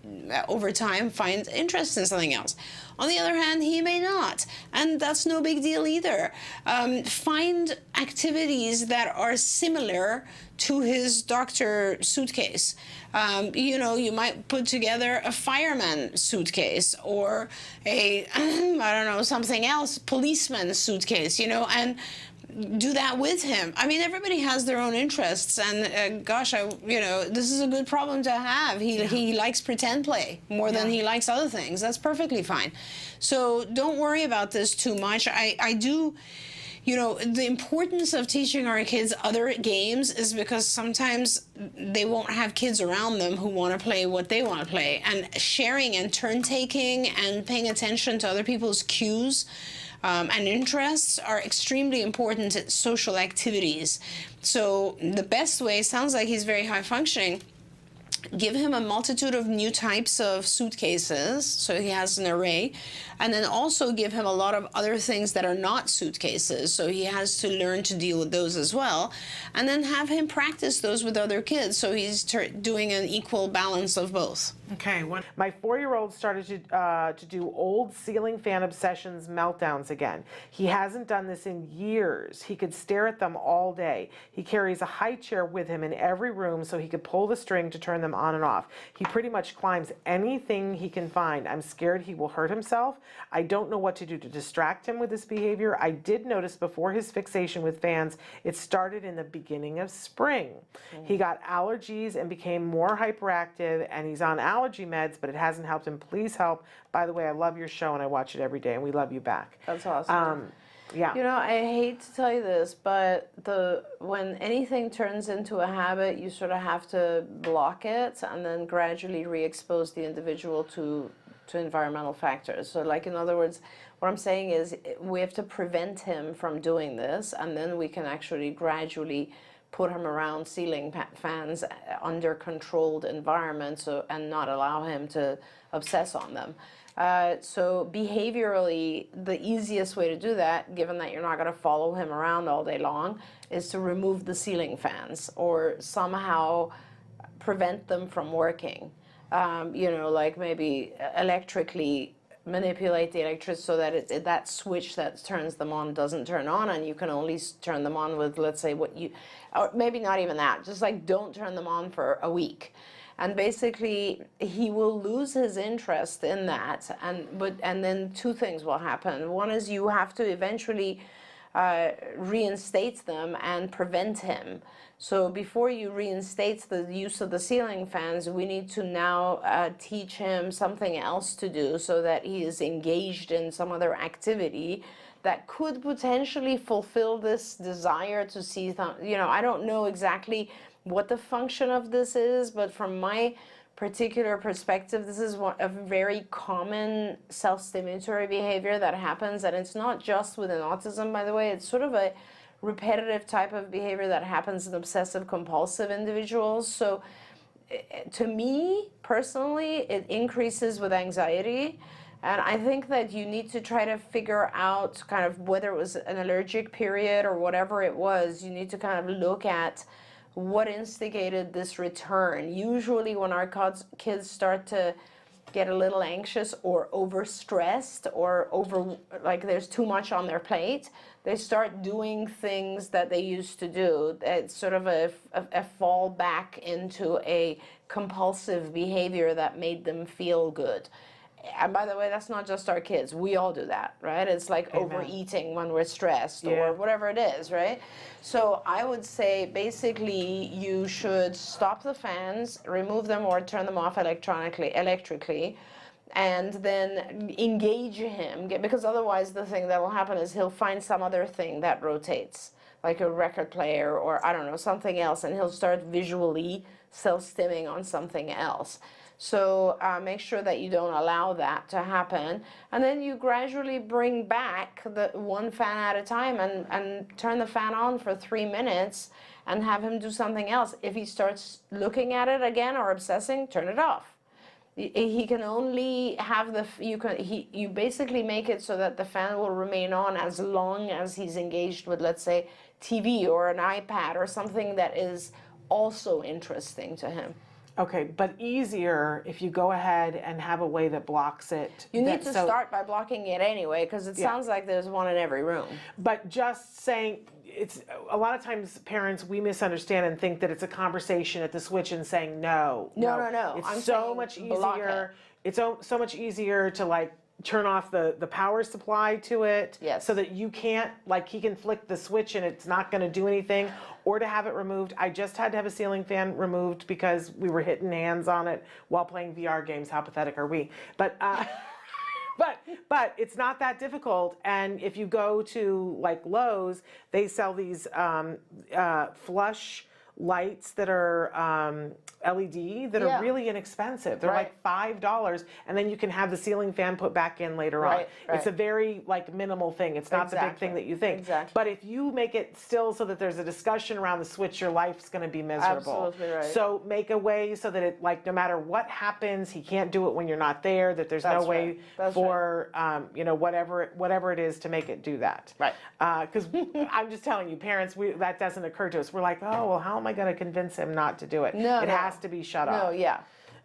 over time, find interest in something else. On the other hand, he may not, and that's no big deal either. Find activities that are similar to his doctor suitcase. You might put together a fireman suitcase, or a, something else, policeman suitcase, and do that with him. I mean, everybody has their own interests, and this is a good problem to have. He likes pretend play more than he likes other things. That's perfectly fine. So don't worry about this too much. I do. The importance of teaching our kids other games is because sometimes they won't have kids around them who want to play what they want to play. And sharing and turn-taking and paying attention to other people's cues and interests are extremely important social activities. So the best way, sounds like he's very high-functioning, give him a multitude of new types of suitcases, so he has an array, and then also give him a lot of other things that are not suitcases, so he has to learn to deal with those as well, and then have him practice those with other kids, so he's doing an equal balance of both. Okay. My 4-year-old started to do old ceiling fan obsessions meltdowns again. He hasn't done this in years. He could stare at them all day. He carries a high chair with him in every room so he could pull the string to turn them on and off. He pretty much climbs anything he can find. I'm scared he will hurt himself. I don't know what to do to distract him with this behavior. I did notice before his fixation with fans, it started in the beginning of spring. He got allergies and became more hyperactive, and he's on allergy meds, but it hasn't helped him. Please help. By the way, I love your show and I watch it every day, and we love you back. That's awesome. Yeah. I hate to tell you this, but when anything turns into a habit, you sort of have to block it and then gradually re-expose the individual to environmental factors. So, like, in other words, what I'm saying is we have to prevent him from doing this, and then we can actually gradually put him around ceiling fans under controlled environments, and not allow him to obsess on them. So behaviorally, the easiest way to do that, given that you're not going to follow him around all day long, is to remove the ceiling fans or somehow prevent them from working. Like maybe electrically manipulate the electricity so that that switch that turns them on doesn't turn on, and you can only turn them on with, let's say, or maybe not even that, just like don't turn them on for a week. And basically, he will lose his interest in that, and then two things will happen. One is you have to eventually reinstate them and prevent him. So before you reinstate the use of the ceiling fans, we need to now teach him something else to do so that he is engaged in some other activity that could potentially fulfill this desire to see, I don't know exactly what the function of this is, but from my particular perspective, this is a very common self-stimulatory behavior that happens, and it's not just within autism, by the way. It's sort of a repetitive type of behavior that happens in obsessive compulsive individuals. So to me personally, it increases with anxiety. And I think that you need to try to figure out kind of whether it was an allergic period or whatever it was. You need to kind of look at what instigated this return. Usually when our kids start to get a little anxious or overstressed or like there's too much on their plate, they start doing things that they used to do. It's sort of a fall back into a compulsive behavior that made them feel good. And by the way, that's not just our kids. We all do that, right? It's like overeating when we're stressed or whatever it is, right? So I would say basically you should stop the fans, remove them or turn them off electrically, and then engage him. Because otherwise the thing that will happen is he'll find some other thing that rotates, like a record player or I don't know, something else, and he'll start visually self-stimming on something else. So make sure that you don't allow that to happen. And then you gradually bring back the one fan at a time and turn the fan on for 3 minutes and have him do something else. If he starts looking at it again or obsessing, turn it off. He can only have you basically make it so that the fan will remain on as long as he's engaged with, let's say, TV or an iPad or something that is also interesting to him. Okay, but easier if you go ahead and have a way that blocks it. You need to start by blocking it anyway, because it sounds like there's one in every room. But just saying, it's a lot of times parents, we misunderstand and think that it's a conversation at the switch and saying no. No. It's so much easier. It's so much easier to like turn off the power supply to it. Yes. So that you can't, like he can flick the switch and it's not going to do anything, or to have it removed. I just had to have a ceiling fan removed because we were hitting hands on it while playing VR games. How pathetic are we? But but it's not that difficult. And if you go to like Lowe's, they sell these flush lights that are LED that are really inexpensive. They're like $5, and then you can have the ceiling fan put back in later on. It's a very like minimal thing. It's not the big thing that you think. But if you make it still so that there's a discussion around the switch, your life's going to be miserable. Absolutely right. So make a way so that it, like, no matter what happens, he can't do it when you're not there. That there's no way for you know, whatever it is to make it do that. Right. Because I'm just telling you, parents, that doesn't occur to us. We're like, oh well, how am I going to convince him not to do it? It has to be shut off.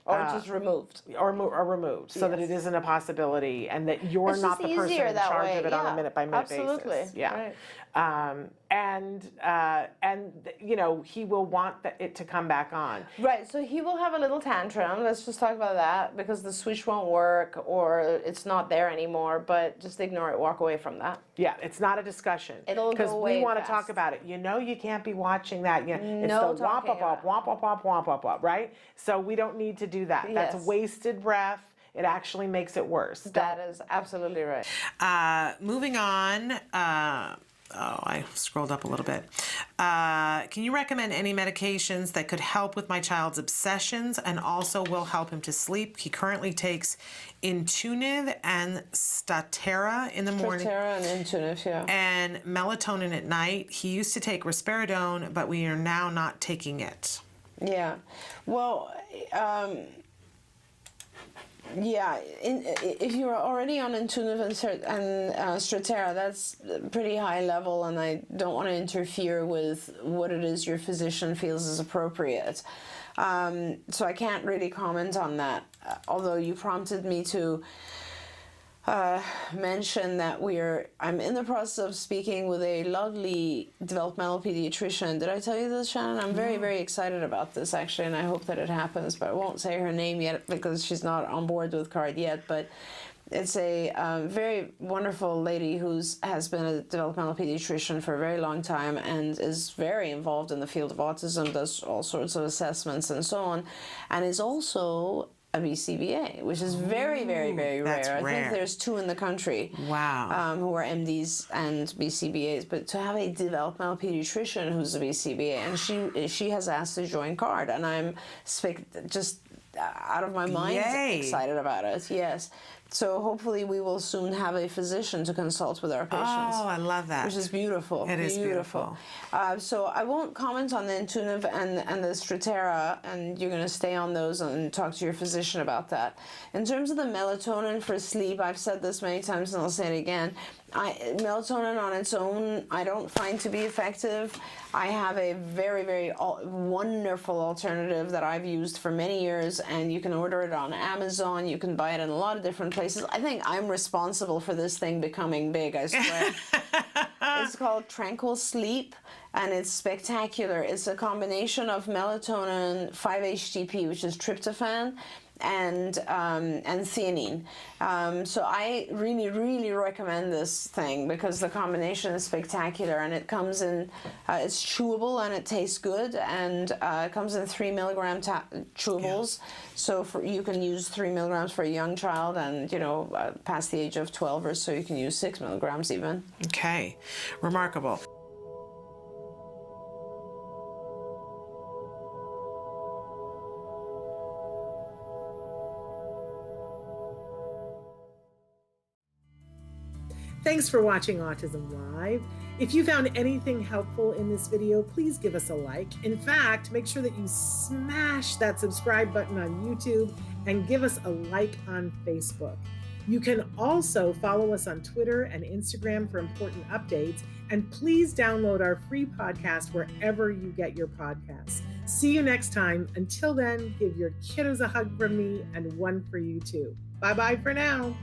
Or just removed. Or removed, so that it isn't a possibility, and that you're It's not just the person easier in that charge way. of it on a minute-by-minute Absolutely. basis. Yeah. Right. And you know, he will want it to come back on. Right, so he will have a little tantrum. Let's just talk about that, because the switch won't work or it's not there anymore, but just ignore it, walk away from that. Yeah, it's not a discussion. It'll go because away we want to fast. talk about it. You know, you can't be watching that. It's No the womp talking womp womp womp womp womp womp womp, right? So we don't need to do that. That's Yes. wasted breath. It actually makes it worse. That is absolutely right. Moving on. I scrolled up a little bit. Can you recommend any medications that could help with my child's obsessions and also will help him to sleep? He currently takes Intuniv and Statera in the morning. Statera and Intuniv, yeah. And melatonin at night. He used to take risperidone, but we are now not taking it. Yeah. Well, if you're already on Intuniv and Statera, that's pretty high level, and I don't want to interfere with what it is your physician feels is appropriate. So I can't really comment on that, although you prompted me to mention that I'm in the process of speaking with a lovely developmental pediatrician. Did I tell you this, Shannon? I'm very, very excited about this, actually, and I hope that it happens, but I won't say her name yet because she's not on board with CARD yet, but it's a very wonderful lady who has been a developmental pediatrician for a very long time and is very involved in the field of autism, does all sorts of assessments and so on, and is also a BCBA, which is very, very, very that's rare. I rare. think there's 2 in the country. Wow. Who are MDs and BCBAs, but to have a developmental pediatrician who's a BCBA, and she has asked to join CARD, and I'm just out of my mind Yay. excited about it. Yes. So hopefully we will soon have a physician to consult with our patients. Oh, I love that. Which is beautiful. It is beautiful. So I won't comment on the Intuitive and the Stratera, and you're going to stay on those and talk to your physician about that. In terms of the melatonin for sleep, I've said this many times and I'll say it again. Melatonin on its own, I don't find to be effective. I have a very, very wonderful alternative that I've used for many years, and you can order it on Amazon. You can buy it in a lot of different places. I think I'm responsible for this thing becoming big, I swear. It's called Tranquil Sleep, and it's spectacular. It's a combination of melatonin, 5-HTP, which is tryptophan, and theanine. So I really, really recommend this thing because the combination is spectacular, and it comes in, it's chewable and it tastes good, and it comes in 3 milligram chewables. Yeah. So you can use 3 milligrams for a young child, and past the age of 12 or so, you can use 6 milligrams even. Okay, remarkable. Thanks for watching Autism Live. If you found anything helpful in this video, please give us a like. In fact, make sure that you smash that subscribe button on YouTube and give us a like on Facebook. You can also follow us on Twitter and Instagram for important updates. And please download our free podcast wherever you get your podcasts. See you next time. Until then, give your kiddos a hug from me and one for you too. Bye-bye for now.